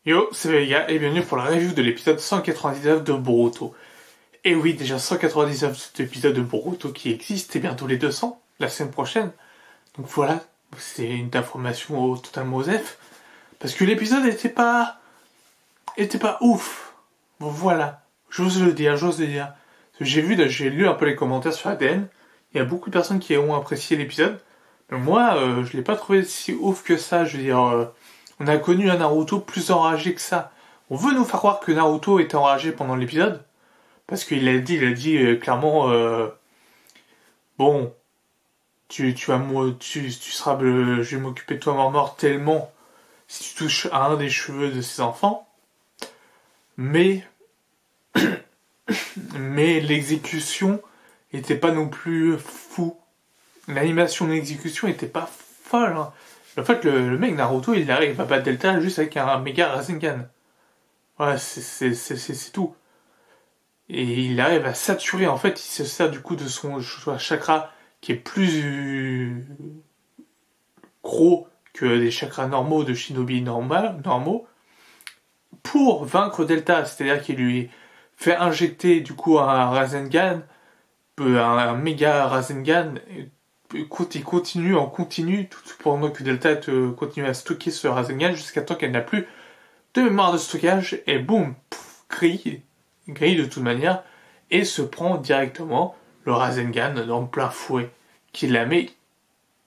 Yo, c'est Vega et bienvenue pour la review de l'épisode 199 de Boruto. Et oui, déjà 199 épisodes de Boruto qui existent et bientôt les 200 la semaine prochaine. Donc voilà, c'est une information totalement osef. Parce que l'épisode était pas ouf. Bon, voilà, j'ose le dire. J'ai lu un peu les commentaires sur ADN. Il y a beaucoup de personnes qui ont apprécié l'épisode. Mais moi, je l'ai pas trouvé si ouf que ça. Je veux dire, on a connu un Naruto plus enragé que ça. On veut nous faire croire que Naruto était enragé pendant l'épisode. Parce qu'il a dit clairement, bon, tu seras, je vais m'occuper de toi mort tellement si tu touches à un des cheveux de ses enfants. Mais, mais l'exécution était pas non plus fou. L'animation de l'exécution était pas folle. Hein. En fait, le mec Naruto, il arrive à battre Delta juste avec un méga Rasengan. Ouais, c'est tout. Et il arrive à saturer, en fait, il se sert du coup de son chakra qui est plus gros que les chakras normaux de Shinobi normaux pour vaincre Delta. C'est-à-dire qu'il lui fait injecter du coup un Rasengan, un méga Rasengan, il continue en continu tout pendant que Delta continue à stocker ce Rasengan jusqu'à temps qu'elle n'a plus de mémoire de stockage et boum, grille de toute manière et se prend directement le Rasengan dans le plein fouet qui la met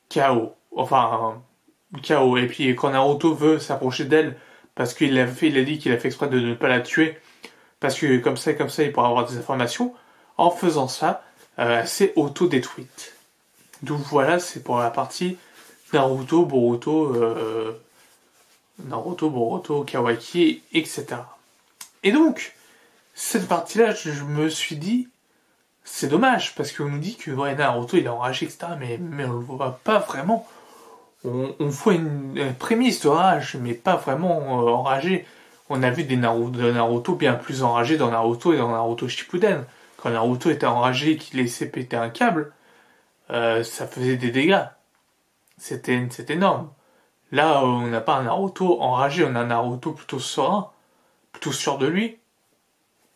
KO. Enfin, KO. Et puis quand Naruto veut s'approcher d'elle parce qu'il il a dit qu'il a fait exprès de ne pas la tuer parce que comme ça, il pourra avoir des informations. En faisant ça, elle s'est auto-détruite. Donc voilà, c'est pour la partie Naruto, Boruto, Kawaki, etc. Et donc, cette partie-là, je me suis dit, c'est dommage, parce qu'on nous dit que ouais, Naruto il est enragé, etc. Mais on le voit pas vraiment. On voit une prémisse de rage, mais pas vraiment enragé. On a vu de Naruto bien plus enragé dans Naruto et dans Naruto Shippuden. Quand Naruto était enragé et qu'il laissait péter un câble, ça faisait des dégâts. C'était énorme. Là, on n'a pas un Naruto enragé, on a un Naruto plutôt serein, plutôt sûr de lui,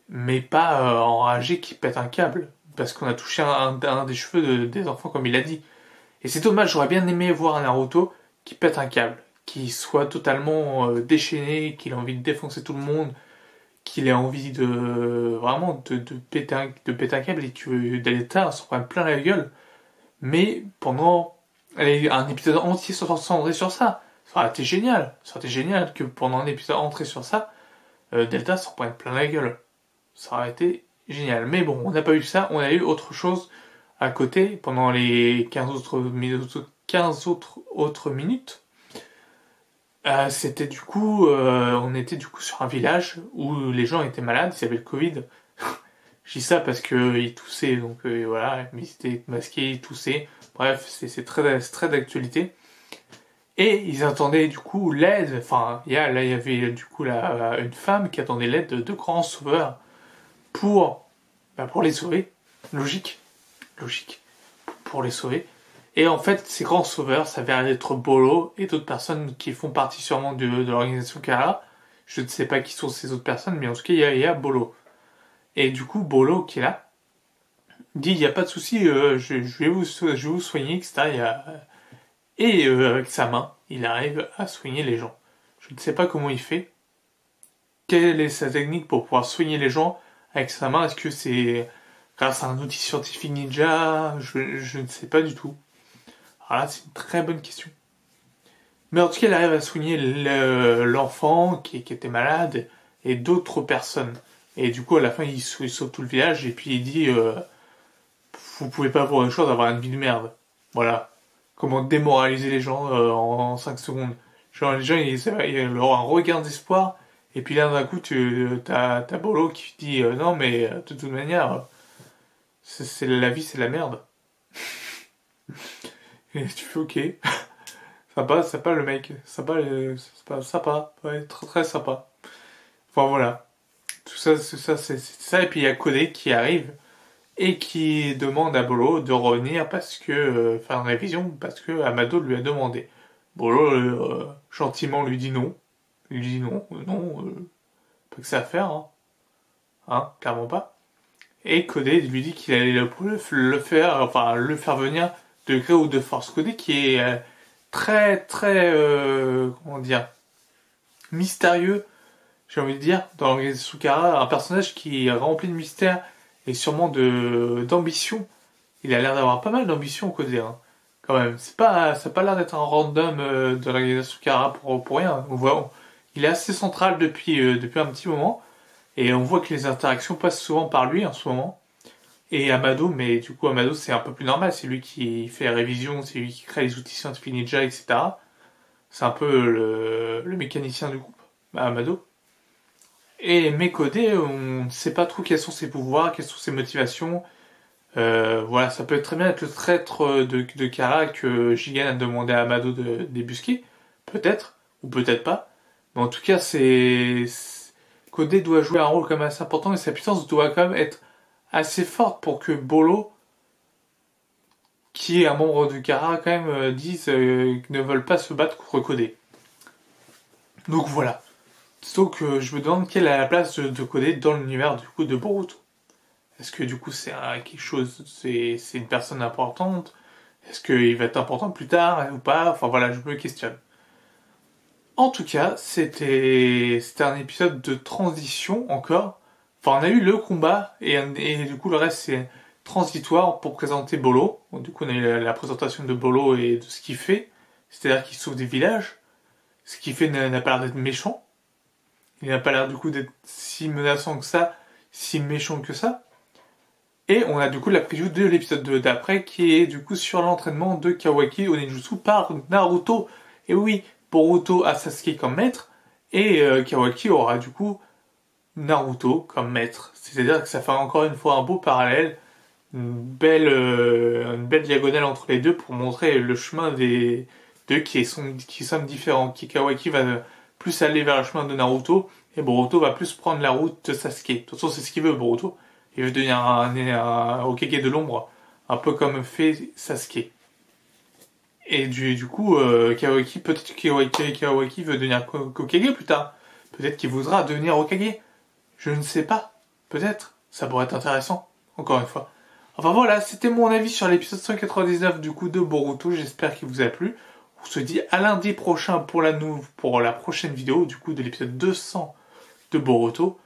mais pas enragé qui pète un câble, parce qu'on a touché un des cheveux des enfants, comme il a dit. Et c'est dommage, j'aurais bien aimé voir un Naruto qui pète un câble, qui soit totalement déchaîné, qu'il ait envie de défoncer tout le monde, qu'il ait envie de vraiment de péter un câble et que Daleta s'en prenne plein la gueule. Mais pendant un épisode entier centré sur ça, ça aurait été génial. Ça aurait été génial que pendant un épisode entier sur ça, Delta s'en prenne plein la gueule. Ça aurait été génial. Mais bon, on n'a pas eu ça, on a eu autre chose à côté pendant les 15 autres minutes. C'était du coup, on était du coup sur un village où les gens étaient malades, ils avaient le Covid. Je dis ça parce que ils toussaient, donc voilà, mais ils étaient masqués, ils toussaient. Bref, c'est très d'actualité. Et ils attendaient du coup l'aide. Enfin, il y avait du coup une femme qui attendait l'aide de grands sauveurs pour les sauver. Logique, pour les sauver. Et en fait, ces grands sauveurs s'avèrent être Bolo et d'autres personnes qui font partie sûrement de l'organisation Kara. Je ne sais pas qui sont ces autres personnes, mais en tout cas, il y a Bolo. Et du coup, Bolo qui est là, dit il n'y a pas de souci, je vais vous soigner, etc. Et avec sa main, il arrive à soigner les gens. Je ne sais pas comment il fait. Quelle est sa technique pour pouvoir soigner les gens avec sa main? Est-ce que c'est grâce à un outil scientifique ninja? Je ne sais pas du tout. Alors là, c'est une très bonne question. Mais en tout cas, il arrive à soigner l'enfant qui était malade et d'autres personnes. Et du coup, à la fin, il sauve tout le village et puis il dit vous pouvez pas avoir une chance d'avoir une vie de merde. Voilà. Comment démoraliser les gens en 5 secondes. Genre, les gens, ils ont un regard d'espoir. Et puis là, d'un coup, t'as Bolo qui dit non, mais de toute manière, la vie, c'est la merde. Et tu fais ok. Sympa le mec. Sympa. Ouais, très très sympa. Enfin voilà. Tout ça, c'est ça. Et puis il y a Kodé qui arrive et qui demande à Bolo de revenir parce que faire une révision parce que Amado lui a demandé. Bolo gentiment lui dit non. Il lui dit non, pas que ça à faire, hein, clairement pas. Et Kodé lui dit qu'il allait le faire venir de gré ou de force. Kodé qui est très très comment dire, mystérieux, j'ai envie de dire, dans Sukara, un personnage qui est rempli de mystère et sûrement d'ambition. Il a l'air d'avoir pas mal d'ambition Kodé, hein, quand même. Ça a pas l'air d'être un random de l'organisation Sukara pour rien. Il est assez central depuis un petit moment. Et on voit que les interactions passent souvent par lui en ce moment. Et Amado, mais du coup Amado c'est un peu plus normal, c'est lui qui fait la révision, c'est lui qui crée les outils scientifiques ninja, etc. C'est un peu le mécanicien du groupe, Amado. Et Mekodé, on ne sait pas trop quels sont ses pouvoirs, quelles sont ses motivations. Voilà, ça peut très bien être le traître de Kara que Jigen a demandé à Amado de débusquer. Peut-être, ou peut-être pas. Mais en tout cas, Kodé doit jouer un rôle quand même assez important et sa puissance doit quand même être assez forte pour que Bolo, qui est un membre de Kara, quand même dise qu'ils ne veulent pas se battre contre Kodé. Donc voilà. Donc je me demande quelle est la place de Kodé dans l'univers du coup de Boruto. Est-ce que du coup c'est quelque chose, c'est une personne importante? Est-ce qu'il va être important plus tard ou pas? Enfin voilà, je me questionne. En tout cas, c'était un épisode de transition encore. Enfin, on a eu le combat et du coup le reste c'est transitoire pour présenter Bolo. Donc, du coup, on a eu la présentation de Bolo et de ce qu'il fait. C'est-à-dire qu'il sauve des villages. Ce qu'il fait n'a pas l'air d'être méchant. Il n'a pas l'air du coup d'être si menaçant que ça, si méchant que ça. Et on a du coup la preview de l'épisode d'après qui est du coup sur l'entraînement de Kawaki au ninjutsu par Naruto. Et oui, Boruto a Sasuke comme maître et Kawaki aura du coup Naruto comme maître. C'est-à-dire que ça fait encore une fois un beau parallèle, une belle diagonale entre les deux pour montrer le chemin des deux qui sont différents. Kawaki va plus aller vers le chemin de Naruto et Boruto va plus prendre la route de Sasuke. De toute façon, c'est ce qu'il veut Boruto. Il veut devenir un Hokage de l'ombre, un peu comme fait Sasuke. Et du coup, peut-être que Kawaki veut devenir Hokage plus tard. Peut-être qu'il voudra devenir Hokage. Je ne sais pas. Peut-être. Ça pourrait être intéressant. Encore une fois. Enfin voilà, c'était mon avis sur l'épisode 199 du coup de Boruto. J'espère qu'il vous a plu. On se dit à lundi prochain pour la prochaine vidéo du coup de l'épisode 200 de Boruto.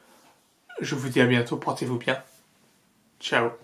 Je vous dis à bientôt. Portez-vous bien. Ciao.